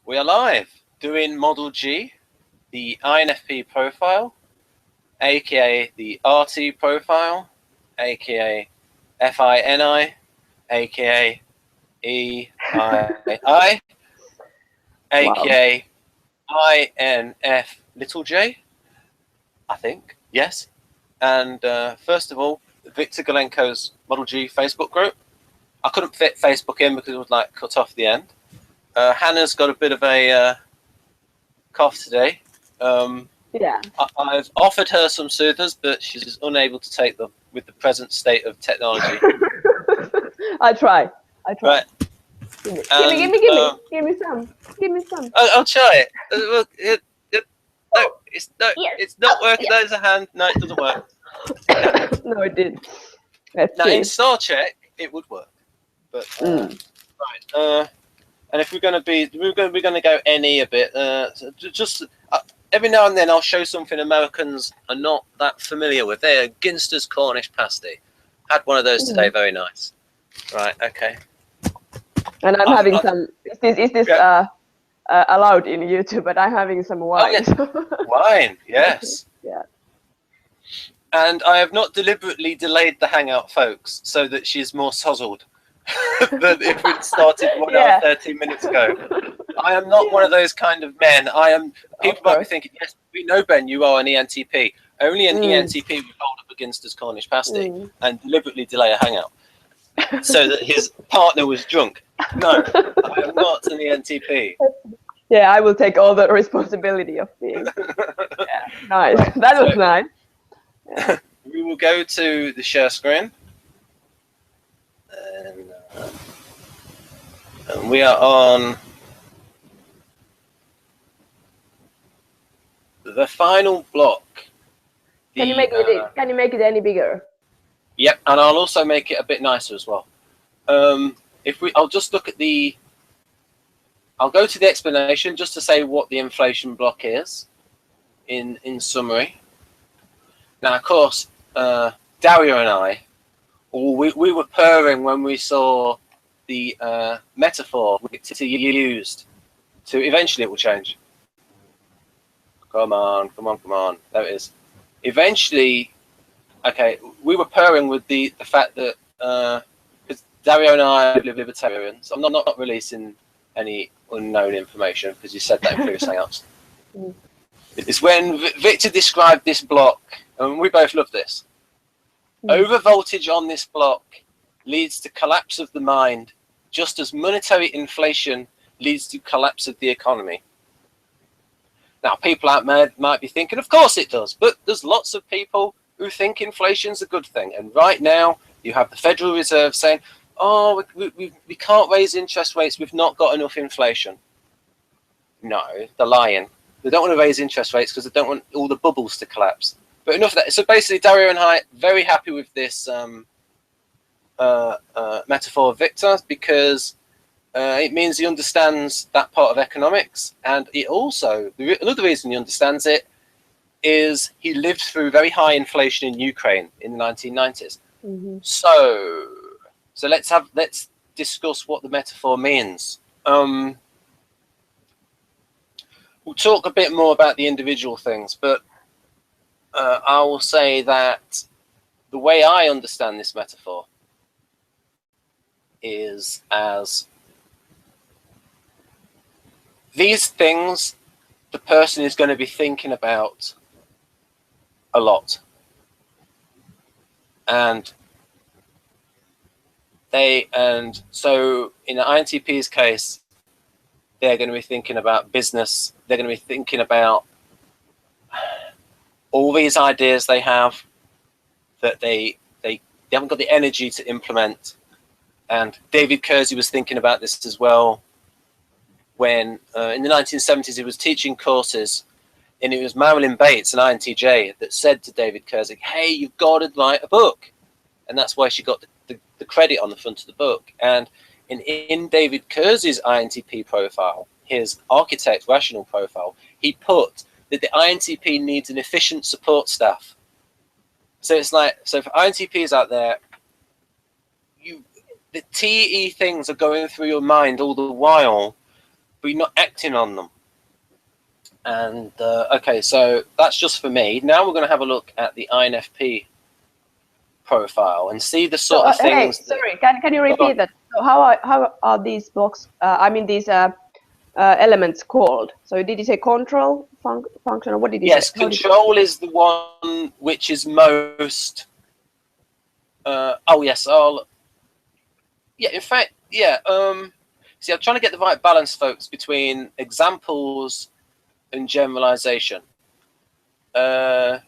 We are live doing Model G, the INFP profile, aka the RT profile, aka FiNi, aka EII, aka INF little j, I think, yes. And first of all, Viktor Gulenko's Model G Facebook group. I couldn't fit Facebook in because it was like cut off the end. Hanna's got a bit of a cough today. Yeah. I've offered her some soothers, but she's unable to take them with the present state of technology. I try. Right. Give me some. I'll try it. No, it's not working. Yes. There's a hand. No, it doesn't work. No, it did. Let's Now see. in Star Trek, it would work, but right. And if we're going to go any a bit. Just every now and then, I'll show something Americans are not that familiar with. They're Ginster's Cornish Pasty. Had one of those today. Very nice. Right. Okay. And I'm having some. Is this allowed in YouTube? But I'm having some wine. Oh, yeah. Wine. Yes. Yeah. And I have not deliberately delayed the hangout, folks, so that she's more sozzled than if it started 1 hour 13 minutes ago. I am not one of those kind of men. People might be thinking, yes, we know, Ben, you are an ENTP. Only an ENTP would hold up against his Cornish Pasty and deliberately delay a hangout so that his partner was drunk. No, I am not an ENTP. Yeah, I will take all the responsibility of being. Yeah, nice. Right. That was nice. Yeah. We will go to the share screen. And we are on the final block. Can you make it any bigger? Yep, and I'll also make it a bit nicer as well. I'll just look at I'll go to the explanation just to say what the inflation block is in summary. Now, of course, Dario and I, we were purring when we saw the metaphor Victor used to eventually it will change. Come on. There it is. Eventually, okay, we were purring with the fact that because Dario and I live libertarians. I'm not releasing any unknown information because you said that in previous hangouts. It's when Victor described this block, and we both love this. Over voltage on this block leads to collapse of the mind, just as monetary inflation leads to collapse of the economy. Now, people out there might be thinking, of course it does, but there's lots of people who think inflation's a good thing. And right now, you have the Federal Reserve saying, oh, we can't raise interest rates, we've not got enough inflation. No, they're lying. They don't want to raise interest rates because they don't want all the bubbles to collapse. But enough of that. So basically, Dario and I very happy with this metaphor of Victor because it means he understands that part of economics, and it also another reason he understands it is he lived through very high inflation in Ukraine in the 1990s. So let's discuss what the metaphor means. We'll talk a bit more about the individual things, but I will say that the way I understand this metaphor is as these things the person is going to be thinking about a lot. And so in the INTP's case, they're going to be thinking about business. They're going to be thinking about all these ideas they have that they haven't got the energy to implement. And David Kersey was thinking about this as well when in the 1970s he was teaching courses, and it was Marilyn Bates, an INTJ, that said to David Kersey, hey, you've got to write a book. And that's why she got the credit on the front of the book. And in David Kersey's INTP profile, his architect rational profile, he put that the INTP needs an efficient support staff. So it's like, so for INTPs out there, the TE things are going through your mind all the while, but you're not acting on them. And okay, so that's just for me. Now we're going to have a look at the INFP profile and see the sort of things. Hey, sorry, can you repeat that? So how are these blocks? I mean these elements called? So did you say control function, or what did you say? Yes, control is the one which is most. Oh yes, yeah. In fact, yeah. See, I'm trying to get the right balance, folks, between examples and generalization. Yeah,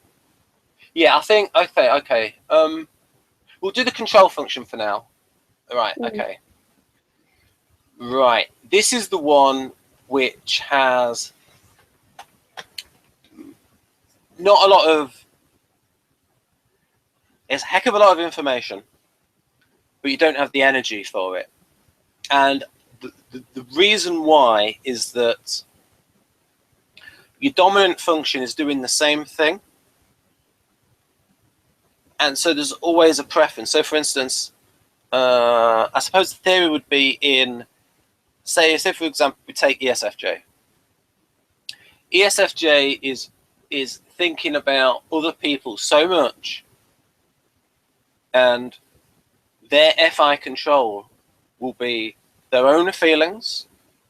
I think okay. We'll do the control function for now. Right. Okay. Right. This is the one which has not a lot of. It's a heck of a lot of information, but you don't have the energy for it. And the reason why is that your dominant function is doing the same thing. And so there's always a preference. So for instance, I suppose the theory would be in, say for example, we take ESFJ. ESFJ is thinking about other people so much, and their FI control will be their own feelings,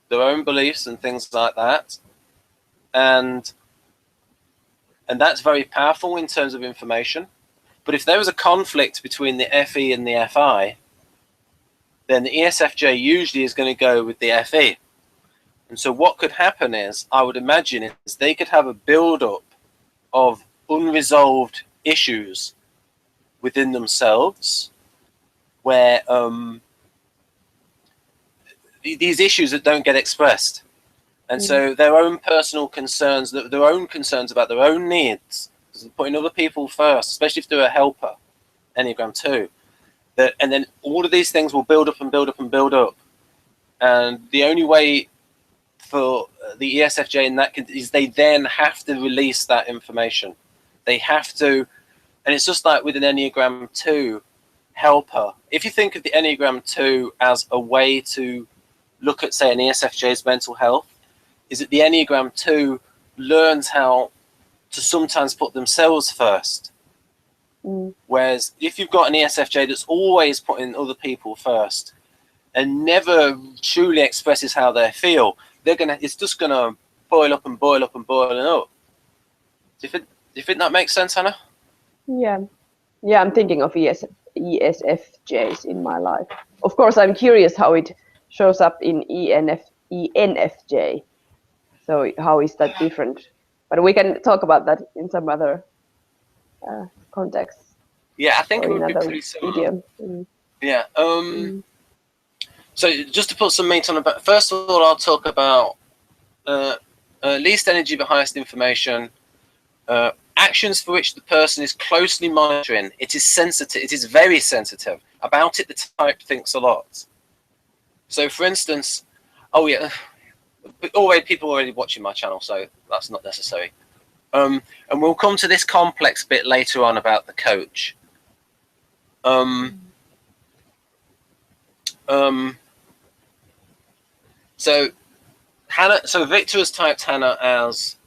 their own beliefs and things like that. And that's very powerful in terms of information. But if there was a conflict between the FE and the FI, then the ESFJ usually is going to go with the FE. And so what could happen is, I would imagine, is they could have a build-up of unresolved issues within themselves, where these issues that don't get expressed. And so their own personal concerns, their own concerns about their own needs, putting other people first, especially if they're a helper, Enneagram 2, and then all of these things will build up and build up and build up. And the only way for the ESFJ in that is they then have to release that information. They have to, and it's just like with an Enneagram 2 helper. If you think of the Enneagram 2 as a way to look at, say, an ESFJ's mental health, is that the Enneagram 2 learns how to sometimes put themselves first. Whereas if you've got an ESFJ that's always putting other people first and never truly expresses how they feel, it's just gonna boil up and boil up and boil up. Do you think that makes sense, Hanna? Yeah, I'm thinking of ESFJs in my life. Of course, I'm curious how it shows up in ENFJ. So how is that different? But we can talk about that in some other context. Yeah, I think it would be pretty similar. Yeah. So just to put some meat on the, first of all, I'll talk about least energy but highest information. Actions for which the person is closely monitoring. It is sensitive. It is very sensitive. About it, the type thinks a lot. So, for instance, oh yeah, people already watching my channel, so that's not necessary. And we'll come to this complex bit later on about the coach. So Hanna, so Viktor has typed Hanna as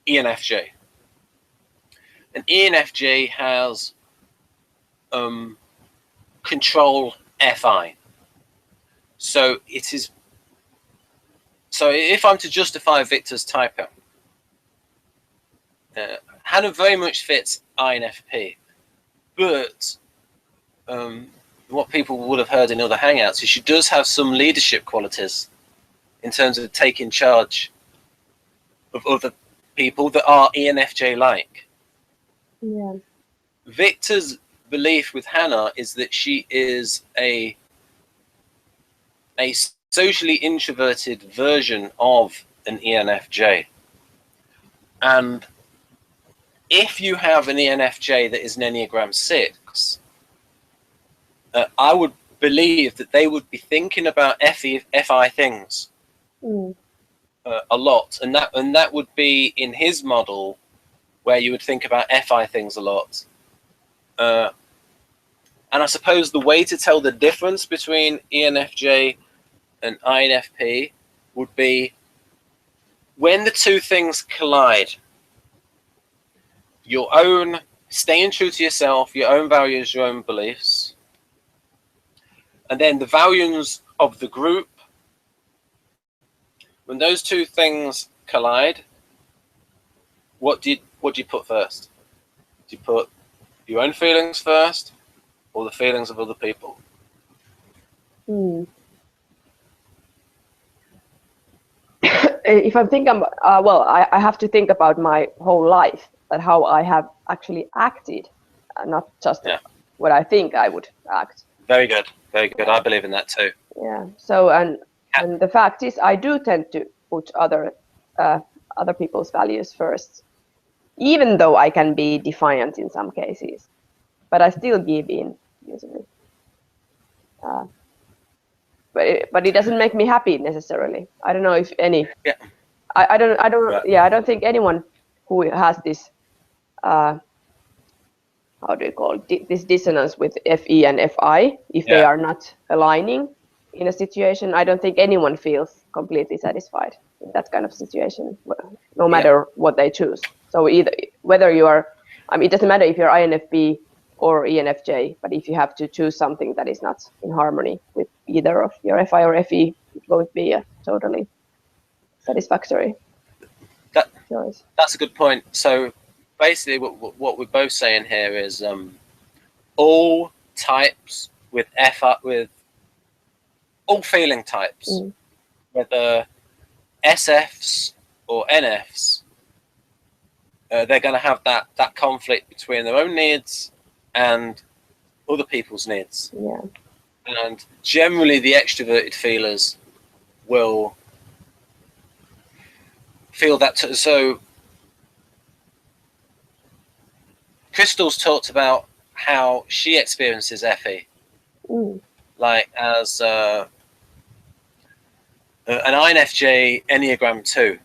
ENFJ. And ENFJ has control FI. So it is. So if I'm to justify Viktor's typing, Hanna very much fits INFP, but what people would have heard in other hangouts is she does have some leadership qualities in terms of taking charge of other people that are ENFJ-like. Yeah. Viktor's belief with Hanna is that she is a socially introverted version of an ENFJ. And if you have an ENFJ that is an Enneagram 6, I would believe that they would be thinking about FI things a lot, and that would be in his model where you would think about FI things a lot. And I suppose the way to tell the difference between ENFJ and INFP would be when the two things collide, your own staying true to yourself, your own values, your own beliefs, and then the values of the group, when those two things collide, what do you put first? Do you put your own feelings first or the feelings of other people? If I'm thinking, well, I have to think about my whole life, that how I have actually acted, not just what I think I would act. Very good, very good. I believe in that too. Yeah. So and the fact is, I do tend to put other people's values first, even though I can be defiant in some cases, but I still give in usually. But it doesn't make me happy necessarily. I don't know if any. Yeah. I don't. Right. Yeah, I don't think anyone who has this how do you call it, this dissonance with FE and FI, if they are not aligning in a situation, I don't think anyone feels completely satisfied in that kind of situation, no matter what they choose. So either whether you are, I mean, it doesn't matter if you're INFP or ENFJ, but if you have to choose something that is not in harmony with either of your FI or FE, it won't be a totally satisfactory choice. That's a good point. So basically what we're both saying here is all types with all feeling types, whether SFs or NFs, they're going to have that conflict between their own needs and other people's needs. Yeah. And generally the extroverted feelers will feel that. So Crystal's talked about how she experiences FE, like as an INFJ Enneagram 2,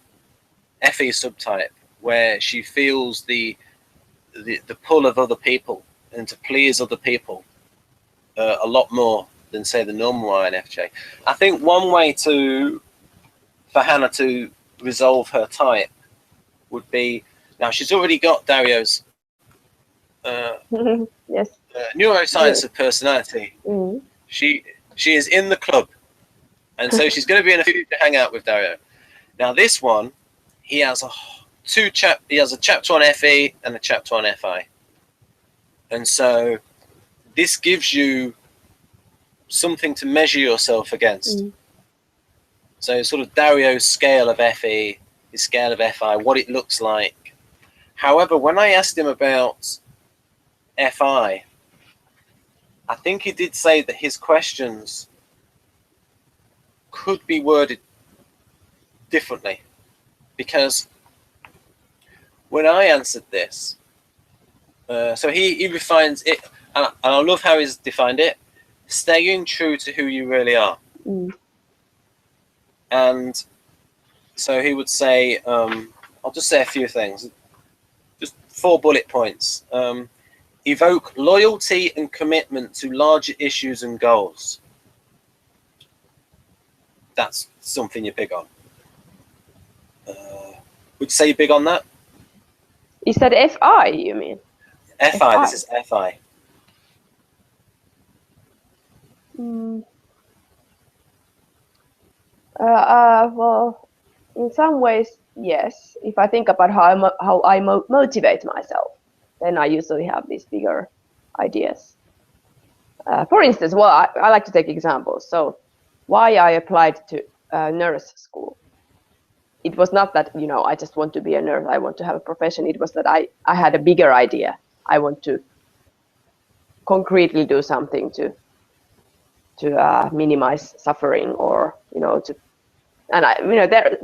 FE subtype, where she feels the pull of other people and to please other people a lot more than, say, the normal INFJ. I think one way for Hanna to resolve her type would be, now she's already got Dario's neuroscience of personality. She is in the club, and so she's going to be in a future hangout with Dario. Now this one, he has a chapter on FE and a chapter on FI, and so this gives you something to measure yourself against. So sort of Dario's scale of FE, his scale of FI, what it looks like. However, when I asked him about FI, I think he did say that his questions could be worded differently, because when I answered this, so he refines it, and I love how he's defined it: staying true to who you really are. And so he would say, I'll just say a few things, just 4 bullet points. Evoke loyalty and commitment to larger issues and goals. That's something you're big on. Would you say you're big on that? Is that FI, you mean? FI, this is FI. Well, in some ways, yes. If I think about how I motivate myself, then I usually have these bigger ideas. For instance, well, I like to take examples. So why I applied to nurse school. It was not that, I just want to be a nurse, I want to have a profession. It was that I had a bigger idea. I want to concretely do something to minimize suffering, or, there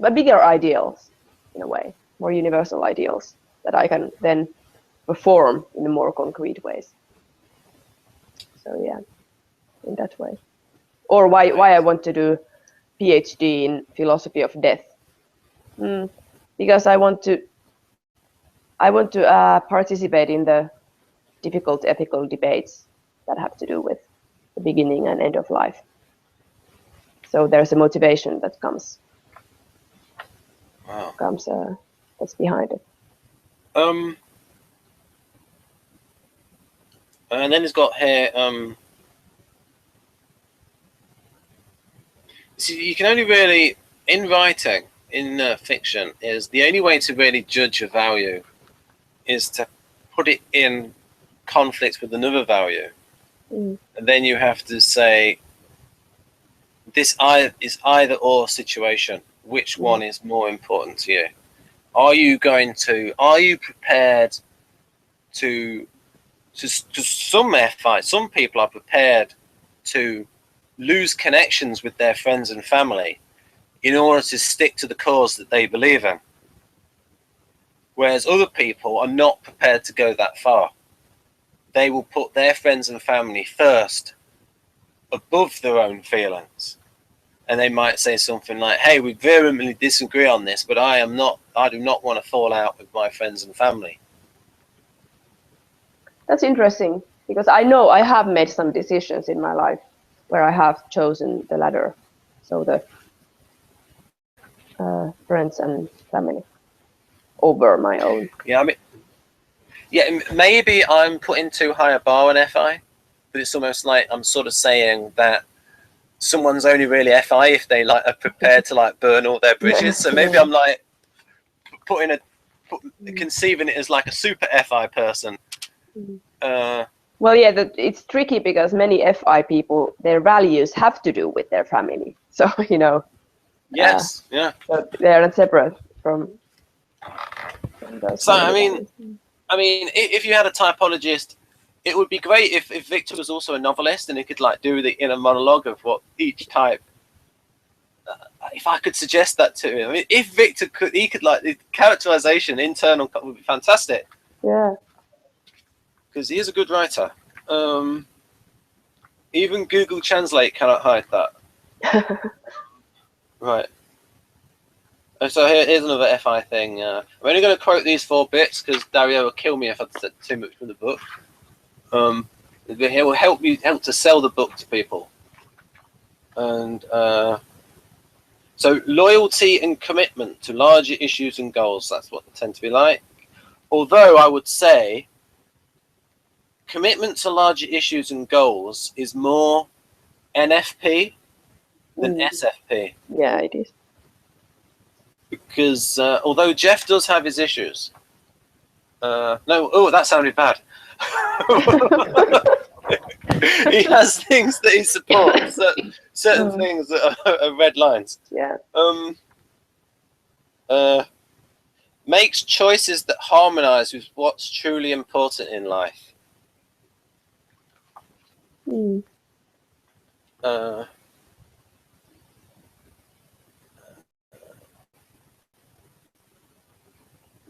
are bigger ideals in a way, more universal ideals that I can then perform in more concrete ways. So yeah, in that way. Or why I want to do PhD in philosophy of death. Because I want to participate in the difficult ethical debates that have to do with the beginning and end of life. So there's a motivation that comes Wow. comes that's behind it. And then it's got here. So you can only really, in writing, in fiction, is the only way to really judge a value is to put it in conflict with another value. And then you have to say, this is either or situation. Which one is more important to you? Are you prepared to some FI, some people are prepared to lose connections with their friends and family in order to stick to the cause that they believe in. Whereas other people are not prepared to go that far. They will put their friends and family first above their own feelings. And they might say something like, hey, we vehemently disagree on this, but I do not want to fall out with my friends and family. That's interesting, because I know I have made some decisions in my life where I have chosen the latter, so the friends and family over my own. Yeah, I mean, yeah, maybe I'm putting too high a bar on FI, but it's almost like I'm sort of saying that someone's only really FI if they like are prepared to like burn all their bridges. So maybe I'm like conceiving it as like a super FI person. Well, yeah, it's tricky because many FI people, their values have to do with their family. So, you know. Yes, yeah. So they are not separate from those. So, I mean, if you had a typologist, it would be great if Viktor was also a novelist and he could like do the inner monologue of what each type. If I could suggest that to him, I mean, if Viktor could, he could like the characterization internal would be fantastic. Yeah. Because he is a good writer. Even Google Translate cannot hide that. Right. So here's another FI thing. I'm only going to quote these 4 bits because Dario will kill me if I said too much from the book. It will help to sell the book to people. And so loyalty and commitment to larger issues and goals. That's what they tend to be like. Although I would say commitment to larger issues and goals is more NFP than SFP. Yeah, it is. Because although Jeff does have his issues, that sounded bad. He has things that he supports, certain things that are red lines. Yeah. Makes choices that harmonize with what's truly important in life.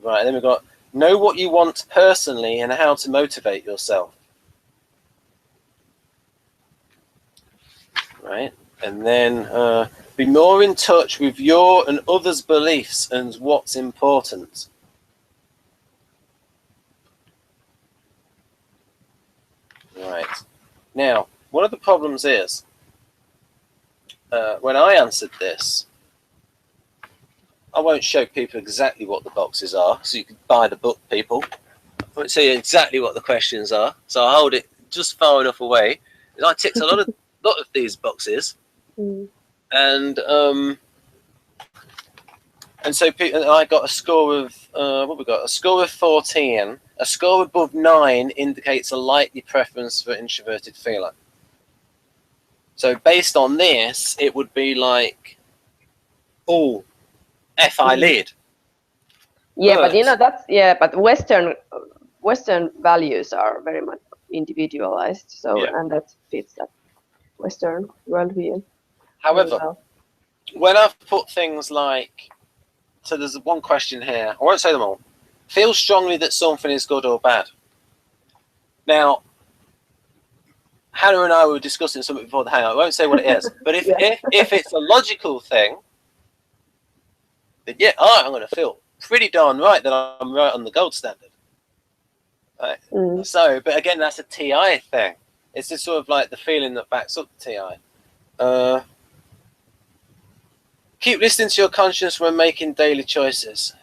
Right, then we've got know what you want personally and how to motivate yourself. Right, and then be more in touch with your and others' beliefs and what's important. Right, now one of the problems is when I answered this, I won't show people exactly what the boxes are, so you can buy the book, people. I won't tell you exactly what the questions are, so I'll hold it just far enough away. I ticked a lot of these boxes, and so I got a score of what we got? A score of 14. A score above 9 indicates a likely preference for introverted feeling. So based on this, it would be like, oh, FI lead. Yeah, but you know but Western values are very much individualized, so and that fits that Western worldview. However, when I've put things like, so there's one question here, I won't say them all. Feel strongly that something is good or bad. Now, Hannah and I were discussing something before the hangout. I won't say what it is, but if it's a logical thing, then I'm going to feel pretty darn right that I'm right on the gold standard. Right. So, but again, that's a TI thing. It's just sort of like the feeling that backs up the TI. Keep listening to your conscience when making daily choices.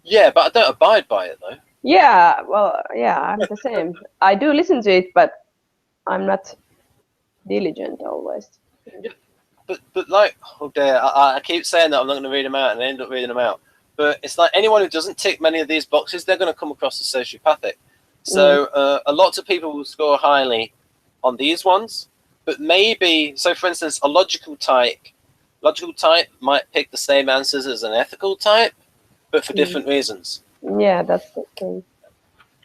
Yeah, but I don't abide by it though. Yeah, well, yeah, I'm the same. I do listen to it, but I'm not diligent always. Yeah, but like, oh dear, I keep saying that I'm not going to read them out, and I end up reading them out. But it's like anyone who doesn't tick many of these boxes, they're going to come across as sociopathic. So a lot of people will score highly on these ones, but maybe, so for instance, a logical type might pick the same answers as an ethical type, but for different reasons. Yeah, that's the thing.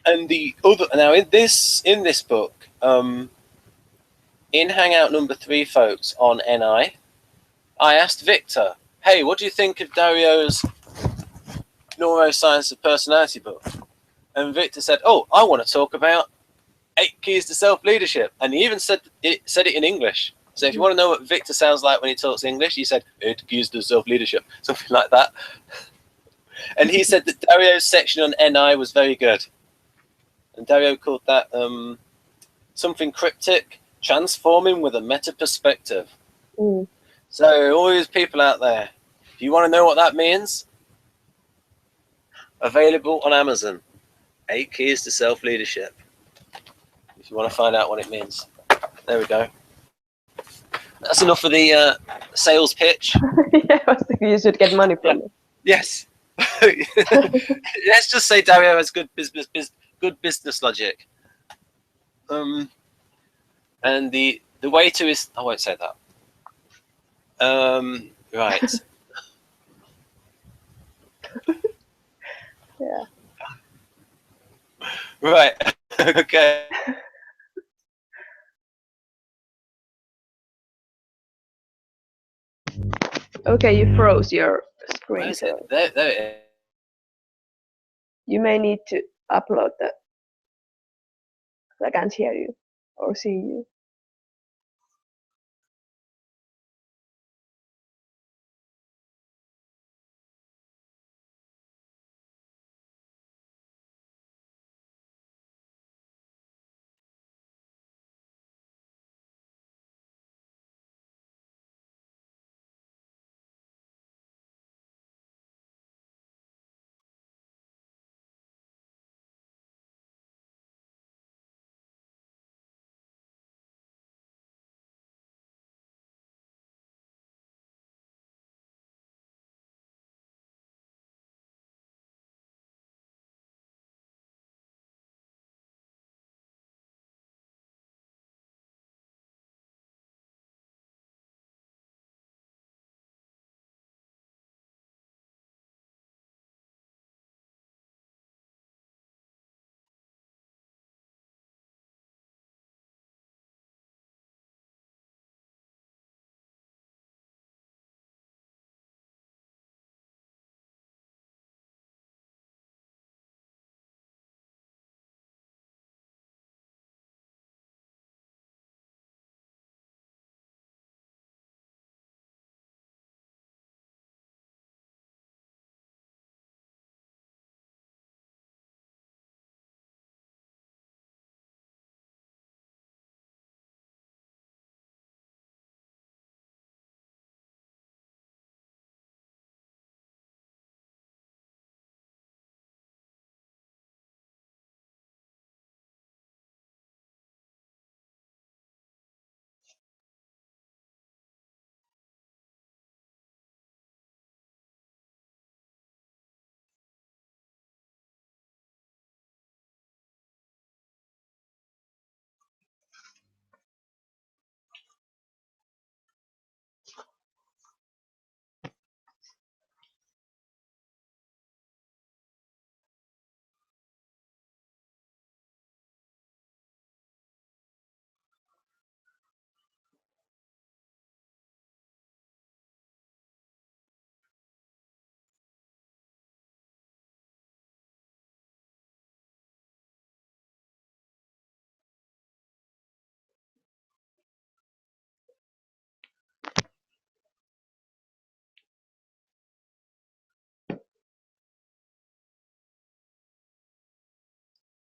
And the other, now in this book, in Hangout number 3, folks, on NI, I asked Viktor, hey, what do you think of Dario's Neuroscience of Personality book? And Viktor said, oh, I want to talk about 8 Keys to Self-Leadership. And he even said it in English. So if you want to know what Viktor sounds like when he talks English, he said, 8 Keys to Self-Leadership, something like that. And he said that Dario's section on NI was very good. And Dario called that something cryptic, transforming with a meta perspective. So all these people out there, if you want to know what that means, available on Amazon, 8 Keys to Self-Leadership. If you want to find out what it means. There we go. That's enough for the sales pitch. Yeah, I was thinking you should get money from it. Yes. Let's just say Dario has good business logic. And the way to his, I won't say that. Right. Yeah. Right. Okay. Okay, you froze your screen. Where is it? There it is. You may need to upload that. I can't hear you or see you.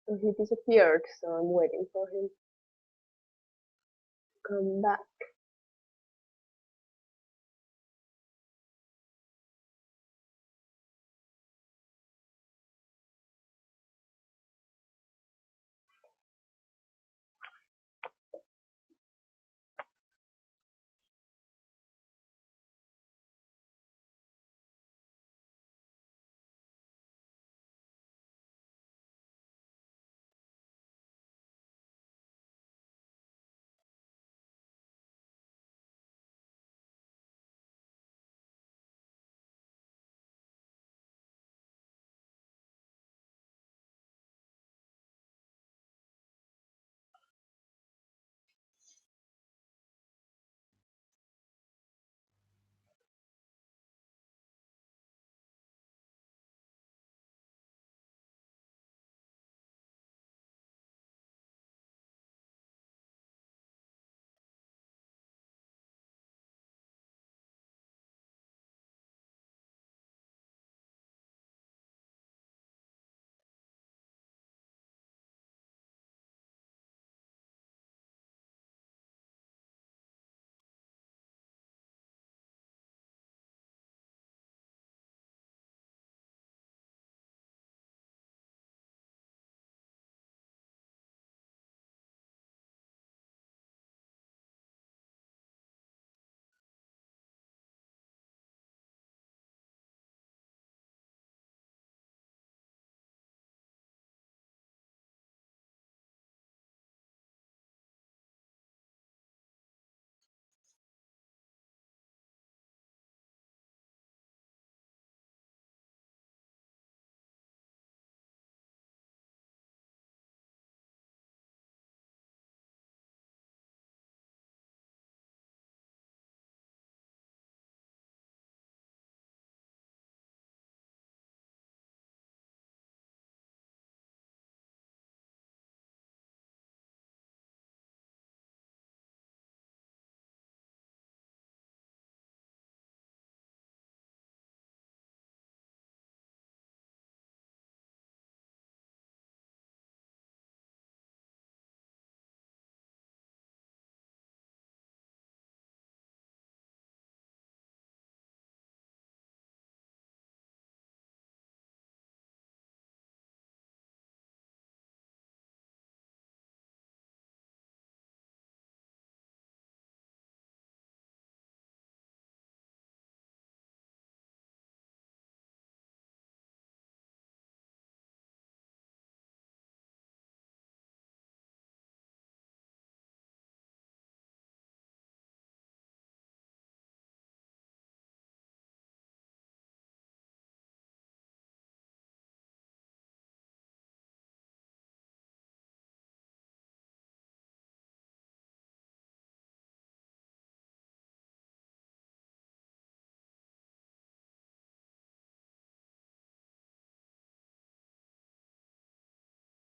So he disappeared, so I'm waiting for him to come back.